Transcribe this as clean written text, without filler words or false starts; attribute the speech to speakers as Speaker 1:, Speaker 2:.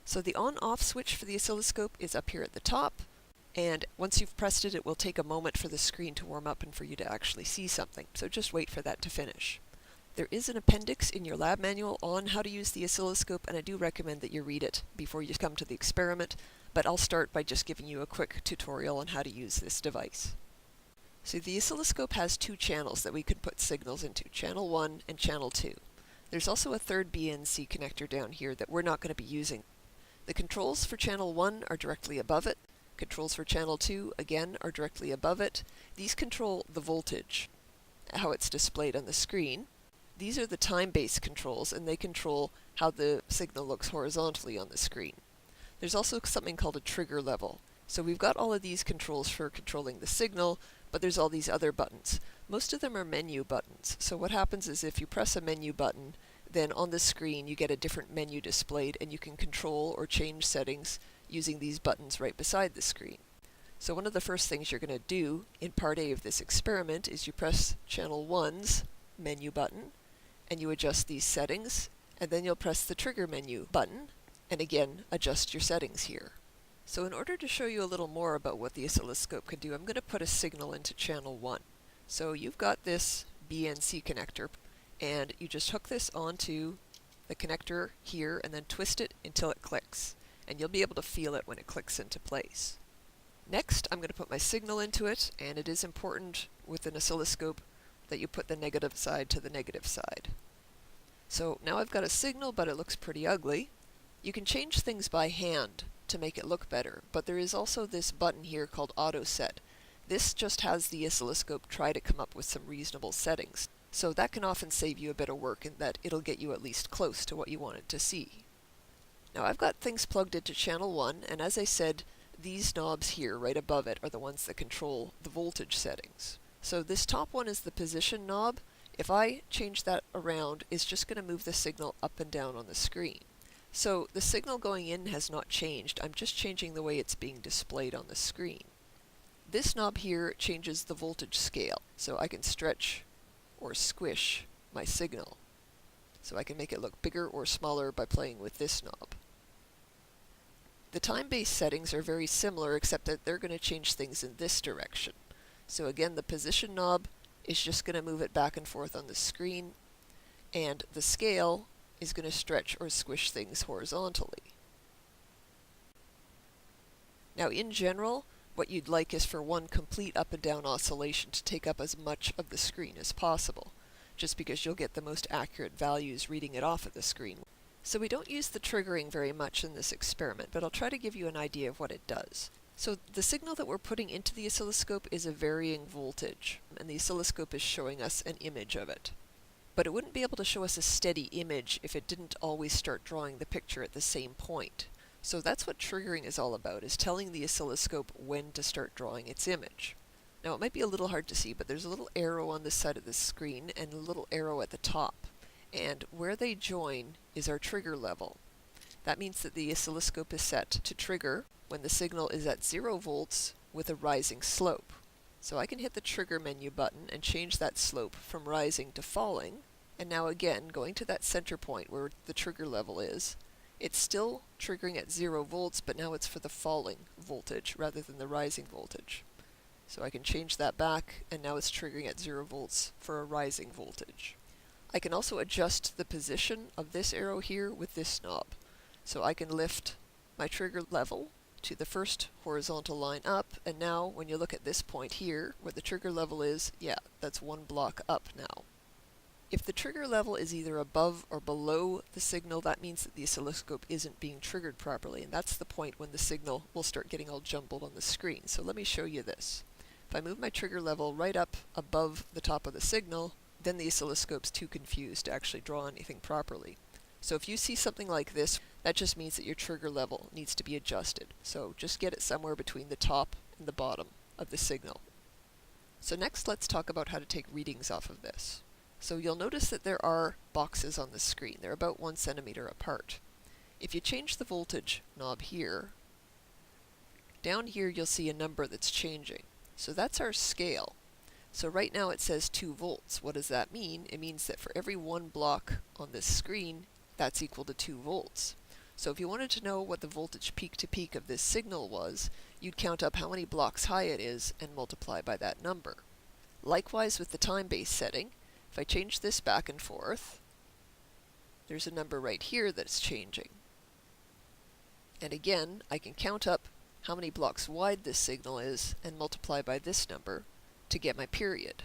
Speaker 1: So the on-off switch for the oscilloscope is up here at the top, and once you've pressed it, it will take a moment for the screen to warm up and for you to actually see something, so just wait for that to finish. There is an appendix in your lab manual on how to use the oscilloscope, and I do recommend that you read it before you come to the experiment, but I'll start by just giving you a quick tutorial on how to use this device. So the oscilloscope has two channels that we can put signals into, channel 1 and channel 2. There's also a third BNC connector down here that we're not going to be using. The controls for channel 1 are directly above it. Controls for channel 2, again, are directly above it. These control the voltage, how it's displayed on the screen. These are the time-based controls, and they control how the signal looks horizontally on the screen. There's also something called a trigger level. So we've got all of these controls for controlling the signal, but there's all these other buttons. Most of them are menu buttons. So what happens is if you press a menu button, then on the screen you get a different menu displayed, and you can control or change settings using these buttons right beside the screen. So one of the first things you're going to do in part A of this experiment is you press channel 1's menu button, and you adjust these settings, and then you'll press the trigger menu button, and again adjust your settings here. So in order to show you a little more about what the oscilloscope can do, I'm going to put a signal into channel 1. So you've got this BNC connector, and you just hook this onto the connector here and then twist it until it clicks, and you'll be able to feel it when it clicks into place. Next, I'm going to put my signal into it, and it is important with an oscilloscope that you put the negative side to the negative side. So now I've got a signal, but it looks pretty ugly. You can change things by hand to make it look better, but there is also this button here called AutoSet. This just has the oscilloscope try to come up with some reasonable settings. So that can often save you a bit of work in that it'll get you at least close to what you want it to see. Now I've got things plugged into channel 1, and as I said, these knobs here right above it are the ones that control the voltage settings. So this top one is the position knob. If I change that around, it's just going to move the signal up and down on the screen. So the signal going in has not changed, I'm just changing the way it's being displayed on the screen. This knob here changes the voltage scale, so I can stretch or squish my signal. So I can make it look bigger or smaller by playing with this knob. The time-based settings are very similar, except that they're going to change things in this direction. So again, the position knob is just going to move it back and forth on the screen, and the scale is going to stretch or squish things horizontally. Now in general, what you'd like is for one complete up and down oscillation to take up as much of the screen as possible, just because you'll get the most accurate values reading it off of the screen. So we don't use the triggering very much in this experiment, but I'll try to give you an idea of what it does. So the signal that we're putting into the oscilloscope is a varying voltage, and the oscilloscope is showing us an image of it. But it wouldn't be able to show us a steady image if it didn't always start drawing the picture at the same point. So that's what triggering is all about, is telling the oscilloscope when to start drawing its image. Now it might be a little hard to see, but there's a little arrow on this side of the screen and a little arrow at the top. And where they join is our trigger level. That means that the oscilloscope is set to trigger when the signal is at 0 volts with a rising slope. So I can hit the trigger menu button and change that slope from rising to falling. And now again, going to that center point where the trigger level is, it's still triggering at 0 volts, but now it's for the falling voltage rather than the rising voltage. So I can change that back, and now it's triggering at 0 volts for a rising voltage. I can also adjust the position of this arrow here with this knob. So I can lift my trigger level to the first horizontal line up, and now when you look at this point here, where the trigger level is, yeah, that's one block up now. If the trigger level is either above or below the signal, that means that the oscilloscope isn't being triggered properly, and that's the point when the signal will start getting all jumbled on the screen. So let me show you this. If I move my trigger level right up above the top of the signal, then the oscilloscope's too confused to actually draw anything properly. So if you see something like this, that just means that your trigger level needs to be adjusted. So just get it somewhere between the top and the bottom of the signal. So next, let's talk about how to take readings off of this. So you'll notice that there are boxes on the screen. They're about 1 centimeter apart. If you change the voltage knob here, down here you'll see a number that's changing. So that's our scale. So right now it says 2 volts. What does that mean? It means that for every 1 block on this screen, that's equal to 2 volts. So if you wanted to know what the voltage peak to peak of this signal was, you'd count up how many blocks high it is and multiply by that number. Likewise with the time-based setting, if I change this back and forth, there's a number right here that's changing. And again, I can count up how many blocks wide this signal is and multiply by this number to get my period.